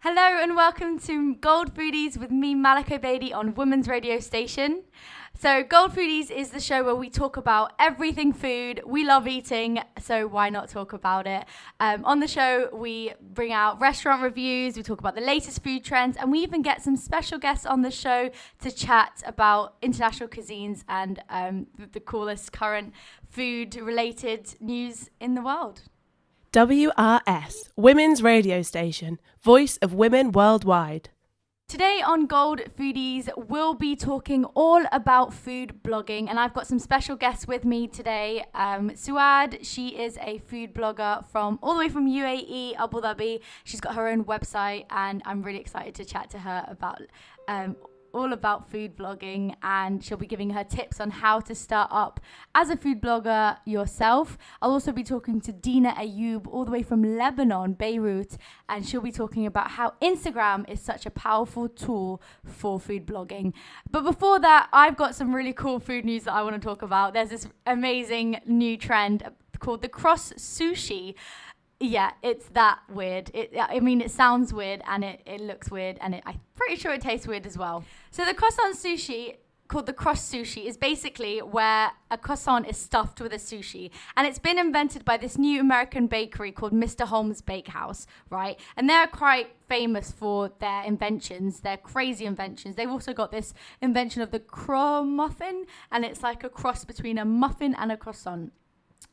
Hello and welcome to Gold Foodies with me, Malako Beatty, on Women's Radio Station. So Gold Foodies is the show where we talk about everything food. We love eating, so why not talk about it? On the show, we bring out restaurant reviews, we talk about the latest food trends, and we even get some special guests on the show to chat about international cuisines and the coolest current food-related news in the world. WRS, Women's Radio Station, voice of women worldwide. Today on Gold Foodies, we'll be talking all about food blogging, and I've got some special guests with me today. Suad, she is a food blogger from all the way from UAE, Abu Dhabi. She's got her own website, and I'm really excited to chat to her about all about food blogging, and she'll be giving her tips on how to start up as a food blogger yourself. I'll also be talking to Dina Ayoub all the way from Lebanon, Beirut, and she'll be talking about how Instagram is such a powerful tool for food blogging. But before that, I've got some really cool food news that I want to talk about. There's this amazing new trend called the cross sushi. Yeah, it's that weird. It sounds weird and it looks weird, and I'm pretty sure it tastes weird as well. So the croissant sushi, called the cross sushi, is basically where a croissant is stuffed with a sushi. And it's been invented by this new American bakery called Mr. Holmes Bakehouse, right? And they're quite famous for their inventions, their crazy inventions. They've also got this invention of the crow muffin, and it's like a cross between a muffin and a croissant.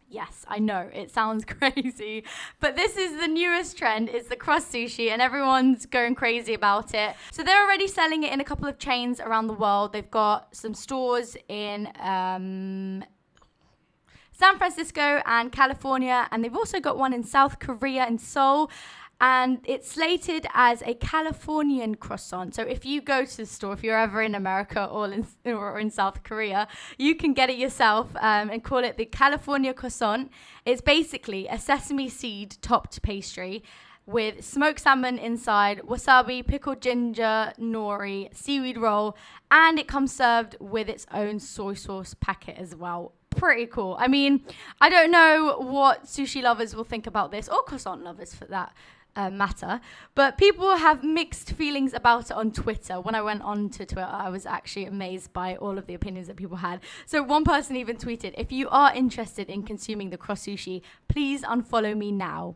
Yes, I know, it sounds crazy, but this is the newest trend. It's the cross sushi, and everyone's going crazy about it. So they're already selling it in a couple of chains around the world. They've got some stores in San Francisco and California, and they've also got one in South Korea, in Seoul. And it's slated as a Californian croissant. So if you go to the store, if you're ever in America or in South Korea, you can get it yourself and call it the California croissant. It's basically a sesame seed topped pastry with smoked salmon inside, wasabi, pickled ginger, nori, seaweed roll, and it comes served with its own soy sauce packet as well. Pretty cool. I mean, I don't know what sushi lovers will think about this, or croissant lovers for that matter, but people have mixed feelings about it on Twitter. When I went on to Twitter, I was actually amazed by all of the opinions that people had. So one person even tweeted, "If you are interested in consuming the cross sushi, please unfollow me now."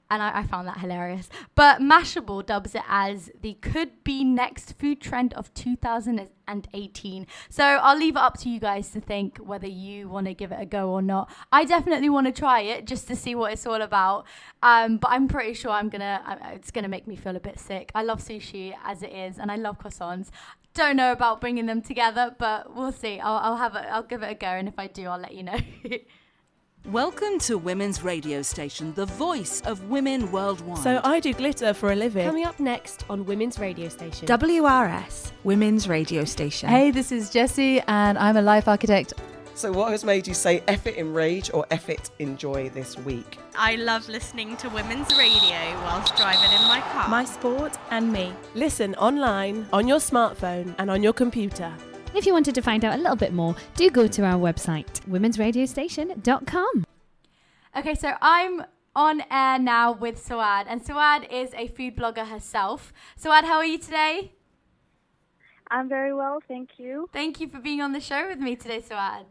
And I found that hilarious. But Mashable dubs it as the could-be next food trend of 2018. So I'll leave it up to you guys to think whether you want to give it a go or not. I definitely want to try it just to see what it's all about. But I'm pretty sure it's gonna make me feel a bit sick. I love sushi as it is, and I love croissants. Don't know about bringing them together, but we'll see. I'll give it a go, and if I do, I'll let you know. Welcome to Women's Radio Station, the voice of women worldwide. So I do glitter for a living. Coming up next on Women's Radio Station. WRS, Women's Radio Station. Hey, this is Jessie, and I'm a life architect. So what has made you say F it in rage or F it in joy this week? I love listening to women's radio whilst driving in my car. My sport and me. Listen online, on your smartphone and on your computer. If you wanted to find out a little bit more, do go to our website, womensradiostation.com. Okay, so I'm on air now with Suad, and Suad is a food blogger herself. Suad, how are you today? I'm very well, thank you. Thank you for being on the show with me today, Suad.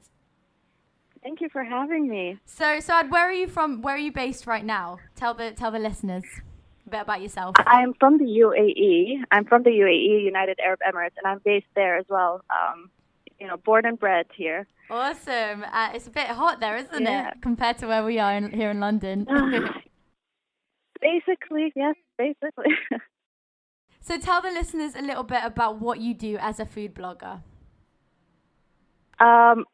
Thank you for having me. So, Suad, where are you from? Where are you based right now? Tell the listeners a bit about yourself. I'm from the UAE. I'm from the UAE, United Arab Emirates, and I'm based there as well. Born and bred here. Awesome. It's a bit hot there, isn't it, compared to where we are here in London? Basically, yes, basically. So tell the listeners a little bit about what you do as a food blogger.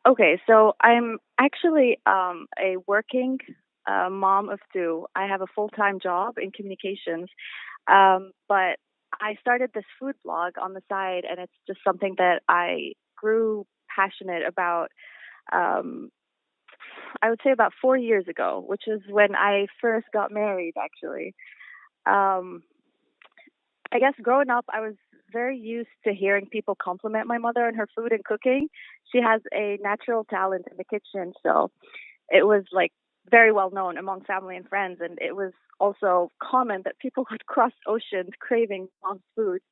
Okay, so I'm actually a working mom of two. I have a full-time job in communications, but I started this food blog on the side, and it's just something that I grew passionate about, I would say about 4 years ago, which is when I first got married, actually. I guess growing up, I was very used to hearing people compliment my mother on her food and cooking. She has a natural talent in the kitchen, so it was like very well known among family and friends, and it was also common that people would cross oceans craving mom's food.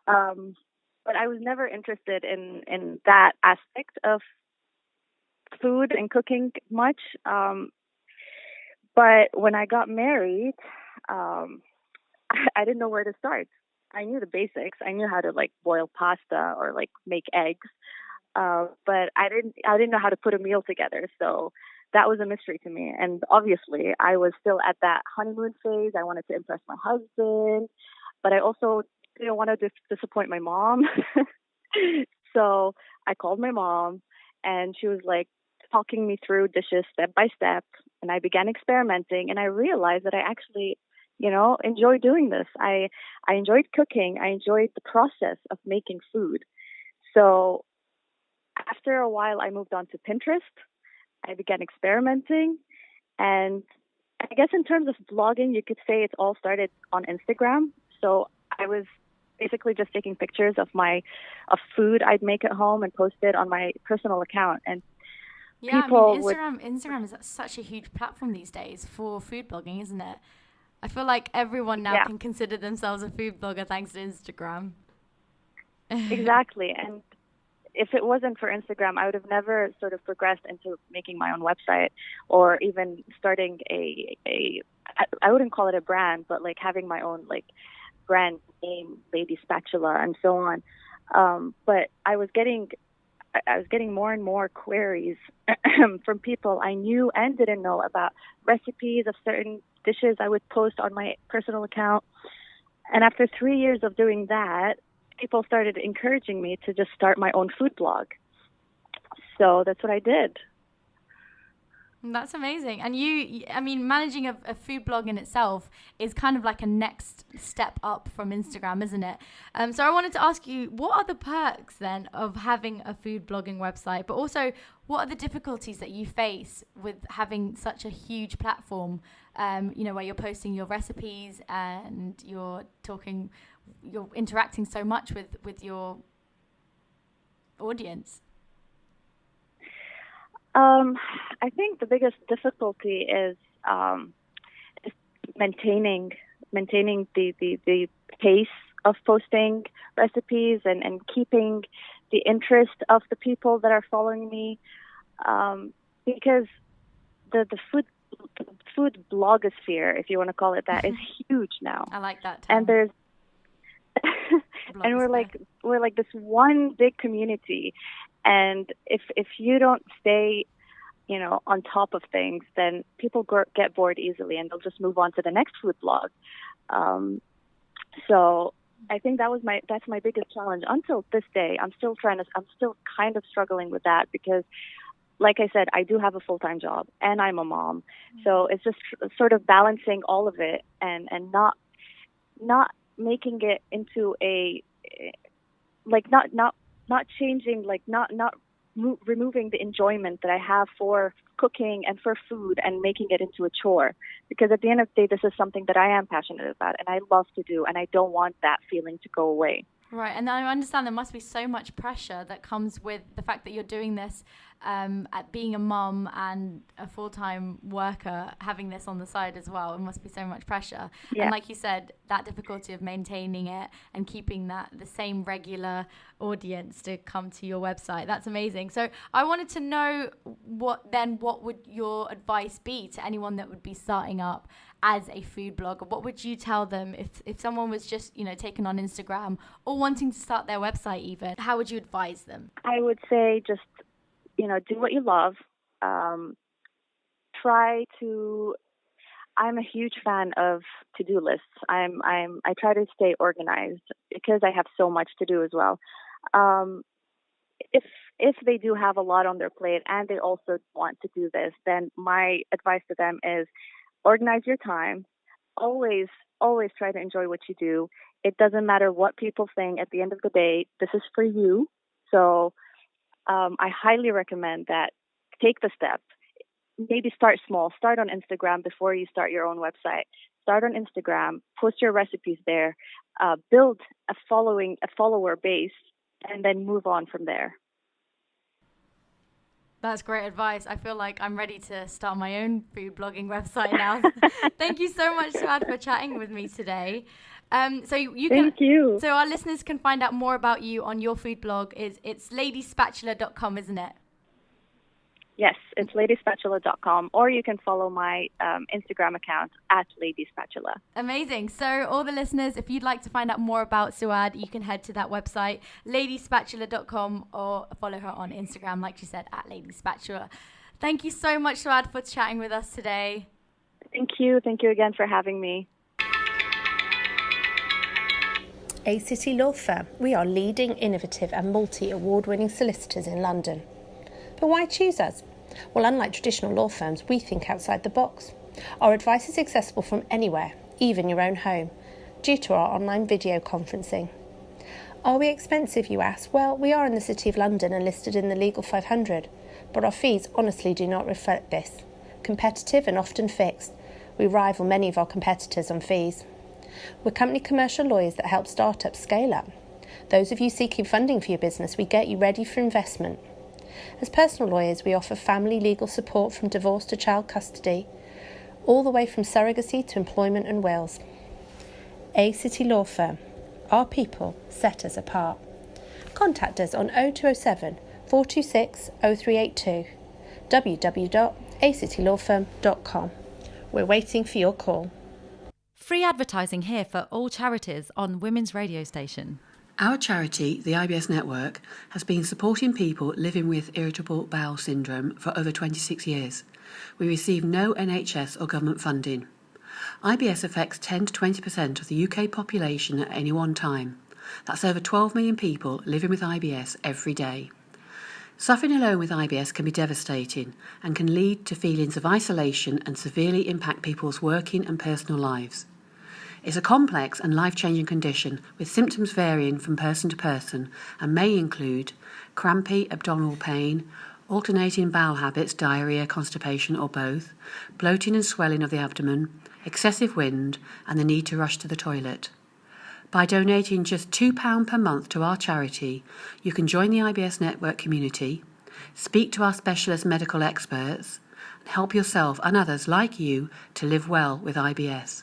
But I was never interested in that aspect of food and cooking much. But when I got married, I didn't know where to start. I knew the basics. I knew how to like boil pasta or like make eggs, but I didn't know how to put a meal together. So that was a mystery to me. And obviously, I was still at that honeymoon phase. I wanted to impress my husband, but I also didn't want to disappoint my mom. So I called my mom, and she was like talking me through dishes step by step. And I began experimenting, and I realized that I actually, enjoy doing this. I enjoyed cooking. I enjoyed the process of making food. So after a while, I moved on to Pinterest. I began experimenting. And I guess in terms of blogging, you could say it all started on Instagram. So I was basically just taking pictures of food I'd make at home and post it on my personal account. And yeah, people Instagram is such a huge platform these days for food blogging, isn't it? I feel like everyone now can consider themselves a food blogger thanks to Instagram. Exactly. And if it wasn't for Instagram, I would have never sort of progressed into making my own website or even starting I wouldn't call it a brand, but like having my own like brand name, Lady Spatula, and so on. But I was getting more and more queries from people I knew and didn't know about recipes of certain dishes I would post on my personal account. And after 3 years of doing that, people started encouraging me to just start my own food blog. So that's what I did. That's amazing. And managing a food blog in itself is kind of like a next step up from Instagram, isn't it? So I wanted to ask you, what are the perks then of having a food blogging website? But also, what are the difficulties that you face with having such a huge platform, where you're posting your recipes and you're interacting so much with your audience? I think the biggest difficulty is maintaining the pace of posting recipes and keeping the interest of the people that are following me, because the food blogosphere, if you want to call it that, is huge now. I like that term. And there's and we're like this one big community. And if you don't stay, on top of things, then people get bored easily, and they'll just move on to the next food blog. So I think that's my biggest challenge until this day. I'm still kind of struggling with that because, like I said, I do have a full-time job and I'm a mom. So it's just sort of balancing all of it and not making it into not changing, not removing the enjoyment that I have for cooking and for food and making it into a chore. Because at the end of the day, this is something that I am passionate about and I love to do, and I don't want that feeling to go away. Right, and I understand there must be so much pressure that comes with the fact that you're doing this at being a mum and a full-time worker, having this on the side as well. It must be so much pressure. Yeah. And like you said, that difficulty of maintaining it and keeping the same regular audience to come to your website. That's amazing. So I wanted to know what would your advice be to anyone that would be starting up as a food blogger? What would you tell them if someone was just, taken on Instagram or wanting to start their website even? How would you advise them? I would say just, do what you love. I'm a huge fan of to-do lists. I try to stay organized because I have so much to do as well. If they do have a lot on their plate and they also want to do this, then my advice to them is organize your time. Always try to enjoy what you do. It doesn't matter what people think. At the end of the day, this is for you. So I highly recommend that. Take the step. Maybe start small. Start on Instagram before you start your own website. Start on Instagram. Post your recipes there. Build a follower base, and then move on from there. That's great advice. I feel like I'm ready to start my own food blogging website now. Thank you so much, Suad, for chatting with me today. Thank you. So our listeners can find out more about you on your food blog. It's ladyspatula.com, isn't it? Yes, it's ladyspatula.com, or you can follow my Instagram account at ladyspatula. Amazing. So all the listeners, if you'd like to find out more about Suad, you can head to that website, ladyspatula.com, or follow her on Instagram, like she said, at ladyspatula. Thank you so much, Suad, for chatting with us today. Thank you. Thank you again for having me. A City Law Firm. We are leading, innovative and multi-award-winning solicitors in London. But why choose us? Well, unlike traditional law firms, we think outside the box. Our advice is accessible from anywhere, even your own home, due to our online video conferencing. Are we expensive, you ask? Well, we are in the City of London and listed in the Legal 500, but our fees honestly do not reflect this. Competitive and often fixed, we rival many of our competitors on fees. We're company commercial lawyers that help startups scale up. Those of you seeking funding for your business, we get you ready for investment. As personal lawyers, we offer family legal support from divorce to child custody, all the way from surrogacy to employment and wills. A City Law Firm. Our people set us apart. Contact us on 0207 426 0382, www.acitylawfirm.com. We're waiting for your call. Free advertising here for all charities on Women's Radio Station. Our charity, the IBS Network, has been supporting people living with irritable bowel syndrome for over 26 years. We receive no NHS or government funding. IBS affects 10 to 20% of the UK population at any one time. That's over 12 million people living with IBS every day. Suffering alone with IBS can be devastating and can lead to feelings of isolation and severely impact people's working and personal lives. It's a complex and life-changing condition with symptoms varying from person to person and may include crampy abdominal pain, alternating bowel habits, diarrhoea, constipation or both, bloating and swelling of the abdomen, excessive wind and the need to rush to the toilet. By donating just £2 per month to our charity, you can join the IBS Network community, speak to our specialist medical experts, and help yourself and others like you to live well with IBS.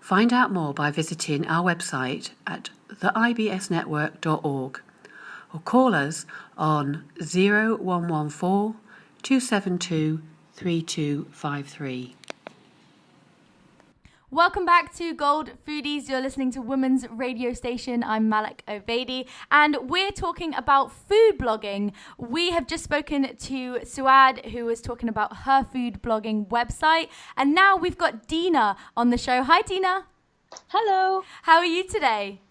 Find out more by visiting our website at theibsnetwork.org or call us on 0114 272 3253. Welcome back to Gold Foodies. You're listening to Women's Radio Station. I'm Malak Obeidi, and we're talking about food blogging. We have just spoken to Suad, who was talking about her food blogging website, and now we've got Dina on the show. Hi, Dina. Hello. How are you today?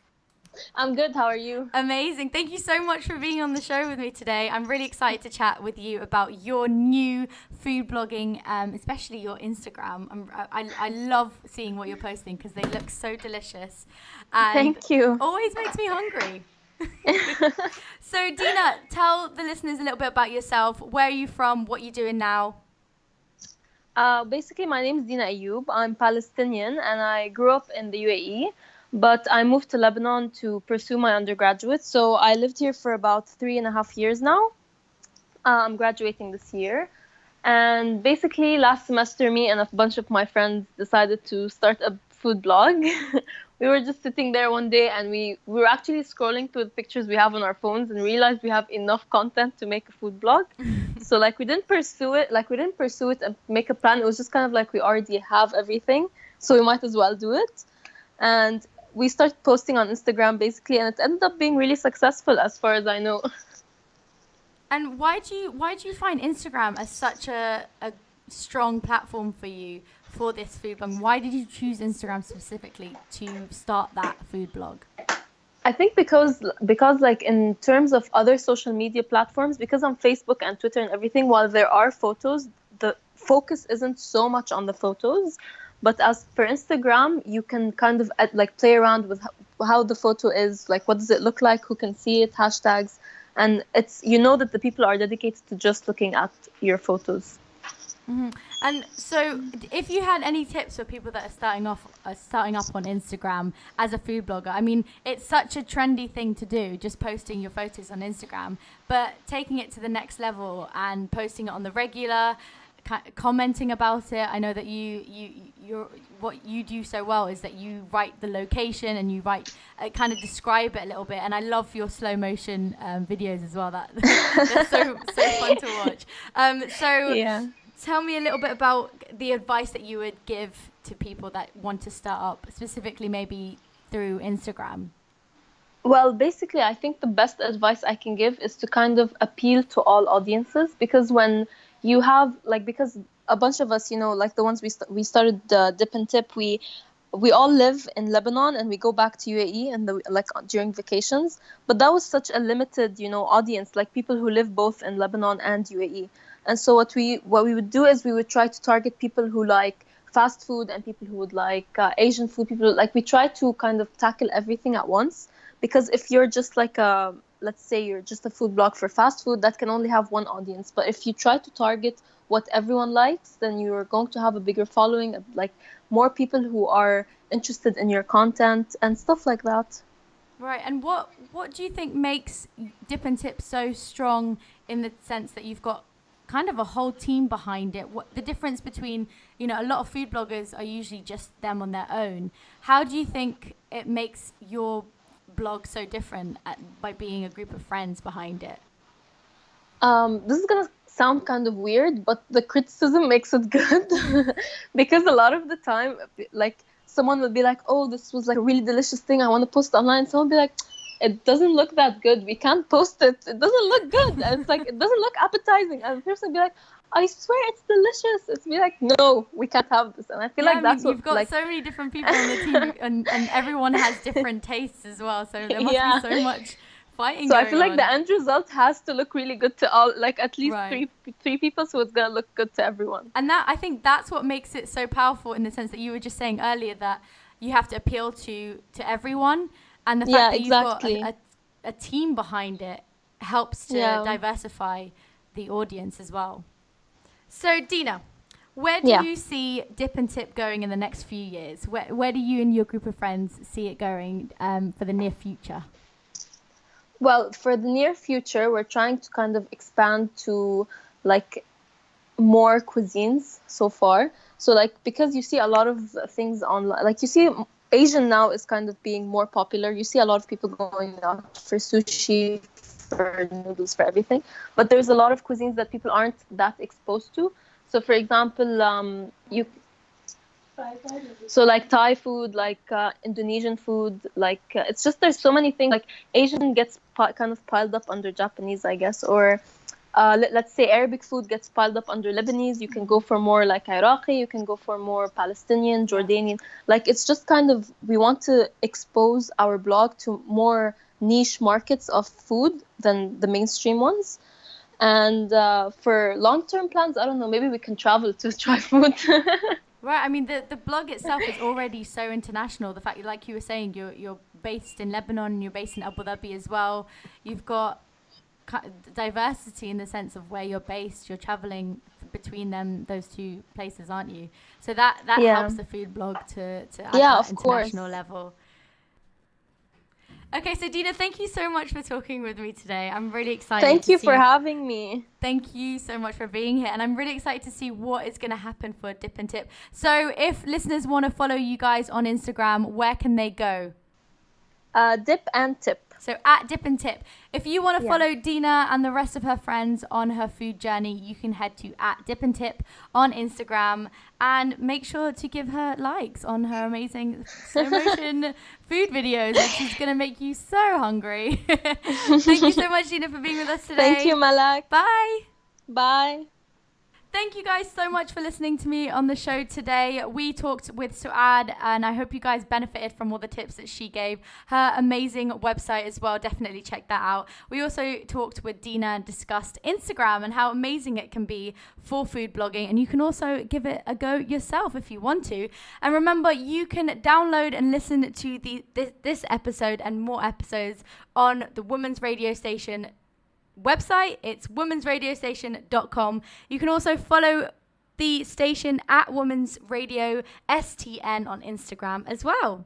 I'm good. How are you? Amazing. Thank you so much for being on the show with me today. I'm really excited to chat with you about your new food blogging, especially your Instagram. I love seeing what you're posting because they look so delicious. And thank you. Always makes me hungry. So, Dina, tell the listeners a little bit about yourself. Where are you from? What are you doing now? Basically, my name is Dina Ayoub. I'm Palestinian and I grew up in the UAE. But I moved to Lebanon to pursue my undergraduate. So I lived here for about 3.5 years now. I'm graduating this year. And basically last semester, me and a bunch of my friends decided to start a food blog. We were just sitting there one day and we were actually scrolling through the pictures we have on our phones and realized we have enough content to make a food blog. So we didn't pursue it and make a plan. It was just kind of like we already have everything. So we might as well do it. And we started posting on Instagram basically, and it ended up being really successful as far as I know. And why do you find Instagram as such a strong platform for you for this food blog? Why did you choose Instagram specifically to start that food blog? I think because in terms of other social media platforms, because on Facebook and Twitter and everything, while there are photos, the focus isn't so much on the photos. But as for Instagram, you can kind of play around with how the photo is, what does it look like, who can see it, hashtags, and it's that the people are dedicated to just looking at your photos. Mm-hmm. And so, if you had any tips for people that are starting up on Instagram as a food blogger, I mean, it's such a trendy thing to do, just posting your photos on Instagram, but taking it to the next level and posting it on the regular, commenting about it. I know that you're what you do so well is that you write the location and you write kind of describe it a little bit. And I love your slow motion videos as well. They're so fun to watch. So tell me a little bit about the advice that you would give to people that want to start up, specifically maybe through Instagram. Well, basically, I think the best advice I can give is to kind of appeal to all audiences, because when you have, like, because a bunch of us, you know, like the ones we started Dip and Tip, we all live in Lebanon and we go back to UAE and during vacations. But that was such a limited, you know, audience, like people who live both in Lebanon and UAE. And so what we would do is we would try to target people who like fast food and people who would like Asian food. People like we try to kind of tackle everything at once, because if you're just like let's say you're just a food blog for fast food, that can only have one audience. But if you try to target what everyone likes, then you're going to have a bigger following, like more people who are interested in your content and stuff like that. Right. And what do you think makes Dip and Tip so strong, in the sense that you've got kind of a whole team behind it? What the difference between, you know, a lot of food bloggers are usually just them on their own. How do you think it makes your blog so different by being a group of friends behind it? This is gonna sound kind of weird, but the criticism makes it good because a lot of the time, like, someone will be like, oh, this was like a really delicious thing, I want to post online. Someone will be like, it doesn't look that good, we can't post it, it doesn't look good. And it's like, it doesn't look appetizing, and the person will be like, I swear it's delicious. It's be like, no, we can't have this. And I feel like that's what you've got so many different people on the team, and everyone has different tastes as well, so there must be so much fighting. So I feel like the end result has to look really good to all, like at least three people, so it's gonna look good to everyone. And that, I think that's what makes it so powerful, in the sense that you were just saying earlier, that you have to appeal to everyone, and the fact that you've got a team behind it helps to diversify the audience as well. So Dina, where do you see Dip and Tip going in the next few years? Where do you and your group of friends see it going for the near future? Well, for the near future, we're trying to kind of expand to like more cuisines so far. So like, because you see a lot of things online, like you see Asian now is kind of being more popular. You see a lot of people going out for sushi, for noodles, for everything. But there's a lot of cuisines that people aren't that exposed to. So for example, so like Thai food, like Indonesian food, like it's just, there's so many things. Like Asian gets kind of piled up under Japanese, I guess, or let's say Arabic food gets piled up under Lebanese. You can go for more like Iraqi, you can go for more Palestinian, Jordanian. Like it's just kind of, we want to expose our blog to more niche markets of food than the mainstream ones. And for long-term plans, I don't know, maybe we can travel to try food. Right, I mean, the blog itself is already so international. The fact, like you were saying, you're based in Lebanon, you're based in Abu Dhabi as well. You've got diversity in the sense of where you're based. You're traveling between those two places, aren't you? So that helps the food blog to add that international level. Okay, so Dina, thank you so much for talking with me today. I'm really excited. Thank you for having me. Thank you so much for being here. And I'm really excited to see what is going to happen for Dip and Tip. So if listeners want to follow you guys on Instagram, where can they go? Dip and Tip. So at Dip and Tip. If you want to follow Dina and the rest of her friends on her food journey, you can head to at Dip and Tip on Instagram, and make sure to give her likes on her amazing slow motion food videos, which is going to make you so hungry. Thank you so much, Dina, for being with us today. Thank you, Malak. Bye. Bye. Thank you guys so much for listening to me on the show today. We talked with Suad, and I hope you guys benefited from all the tips that she gave. Her amazing website as well, definitely check that out. We also talked with Dina and discussed Instagram and how amazing it can be for food blogging, and you can also give it a go yourself if you want to. And remember, you can download and listen to this episode and more episodes on the Women's Radio Station website. It's womensradiostation.com. You can also follow the station at Women's Radio STN on Instagram as well.